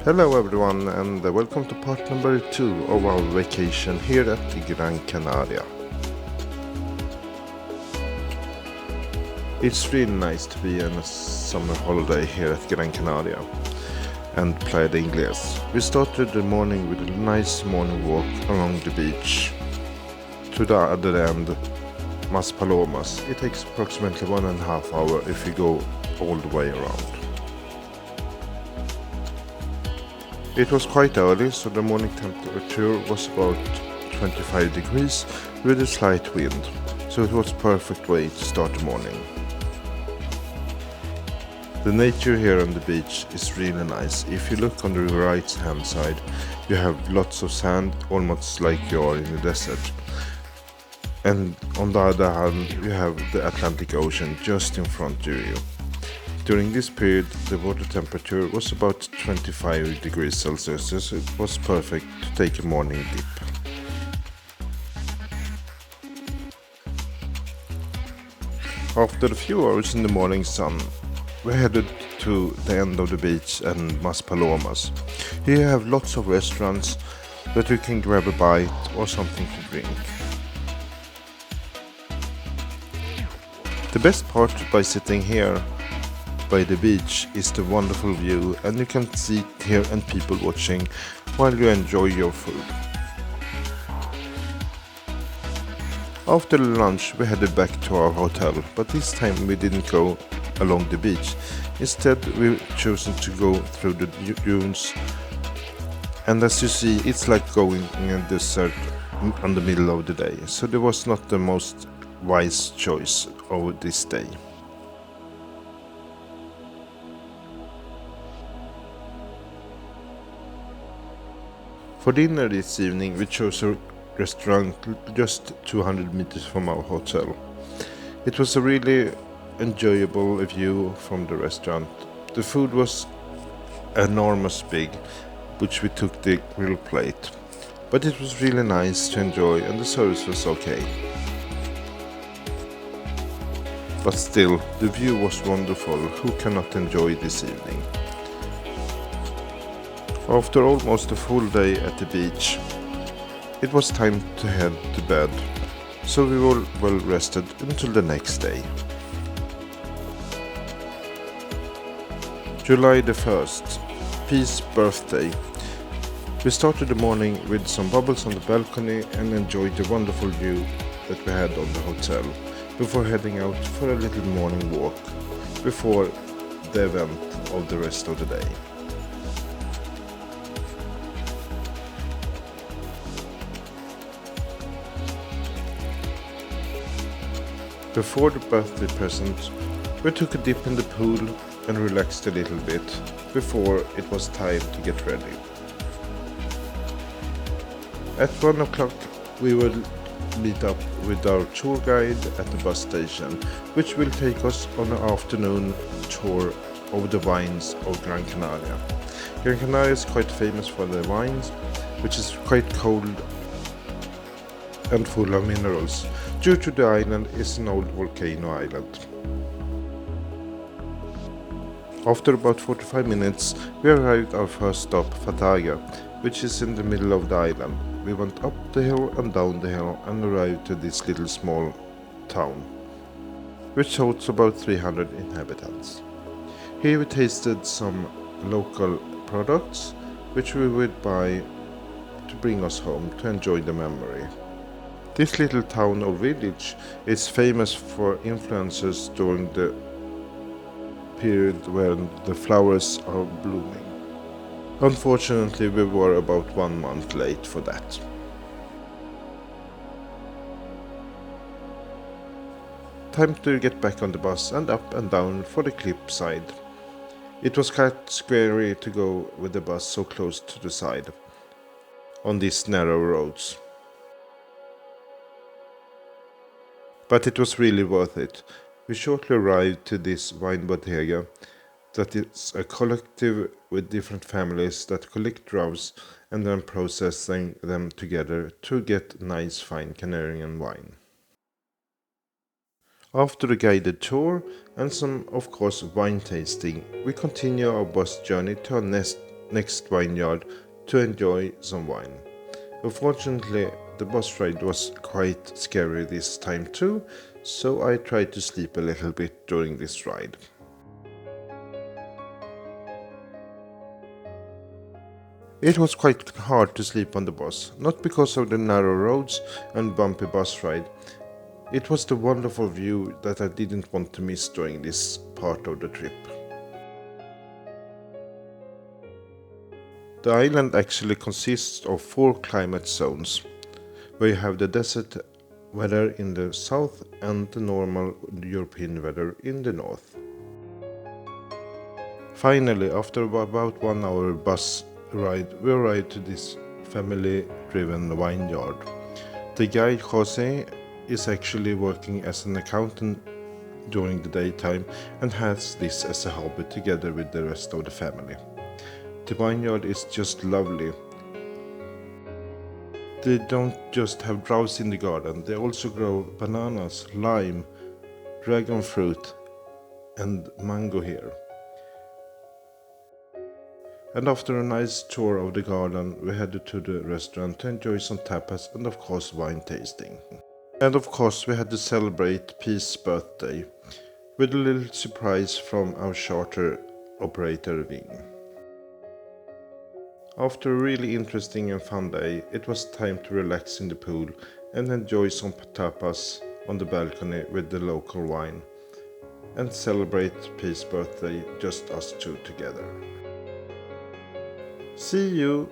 Hello everyone and welcome to part number 2 of our vacation here at the Gran Canaria. It's really nice to be on a summer holiday here at Gran Canaria and Playa de Ingles. We started the morning with a nice morning walk along the beach to the other end, Mas Palomas. It takes approximately 1.5 hours if you go all the way around. It was quite early, so the morning temperature was about 25 degrees with a slight wind, so it was a perfect way to start the morning. The nature here on the beach is really nice. If you look on the right hand side, you have lots of sand, almost like you are in the desert. And on the other hand, you have the Atlantic Ocean just in front of you. During this period, the water temperature was about 25 degrees Celsius, so it was perfect to take a morning dip. After a few hours in the morning sun, we headed to the end of the beach and Mas Palomas. Here you have lots of restaurants that you can grab a bite or something to drink. The best part by sitting here by the beach is the wonderful view, and you can sit here and people watching while you enjoy your food. After lunch we headed back to our hotel, but this time we didn't go along the beach. Instead we chosen to go through the dunes, and as you see it's like going in a desert in the middle of the day, so it was not the most wise choice of this day. For dinner this evening we chose a restaurant just 200 meters from our hotel. It was a really enjoyable view from the restaurant. The food was enormous big, which we took the grill plate. But it was really nice to enjoy and the service was okay. But still, the view was wonderful. Who cannot enjoy this evening? After almost a full day at the beach, it was time to head to bed, so we were well rested until the next day. July the 1st, Peace birthday. We started the morning with some bubbles on the balcony and enjoyed the wonderful view that we had on the hotel before heading out for a little morning walk before the event of the rest of the day. Before the birthday present, we took a dip in the pool and relaxed a little bit before it was time to get ready. At 1 o'clock we will meet up with our tour guide at the bus station, which will take us on an afternoon tour of the wines of Gran Canaria. Gran Canaria is quite famous for the wines, which is quite cold and full of minerals, due to the island is an old volcano island. After about 45 minutes, we arrived at our first stop, Fataga, which is in the middle of the island. We went up the hill and down the hill and arrived to this little small town, which holds about 300 inhabitants. Here we tasted some local products, which we would buy to bring us home to enjoy the memory. This little town or village is famous for influences during the period when the flowers are blooming. Unfortunately, we were about 1 month late for that. Time to get back on the bus and up and down for the cliff side. It was quite scary to go with the bus so close to the side on these narrow roads. But it was really worth it. We shortly arrived to this wine bodega that is a collective with different families that collect drugs and then processing them together to get nice fine Canarian wine. After a guided tour and some of course wine tasting, we continue our bus journey to our next next vineyard to enjoy some wine. Unfortunately, the bus ride was quite scary this time too, so I tried to sleep a little bit during this ride. It was quite hard to sleep on the bus, not because of the narrow roads and bumpy bus ride. It was the wonderful view that I didn't want to miss during this part of the trip. The island actually consists of 4 climate zones, where you have the desert weather in the south and the normal European weather in the north. Finally, after about 1 hour bus ride, we arrived to this family-driven vineyard. The guide Jose is actually working as an accountant during the daytime and has this as a hobby together with the rest of the family. The vineyard is just lovely. They don't just have droughts in the garden, they also grow bananas, lime, dragon fruit and mango here. And after a nice tour of the garden, we headed to the restaurant to enjoy some tapas and of course wine tasting. And of course we had to celebrate Peace's birthday with a little surprise from our charter operator Ving. After a really interesting and fun day, it was time to relax in the pool and enjoy some tapas on the balcony with the local wine and celebrate Peace's birthday, just us two together. See you!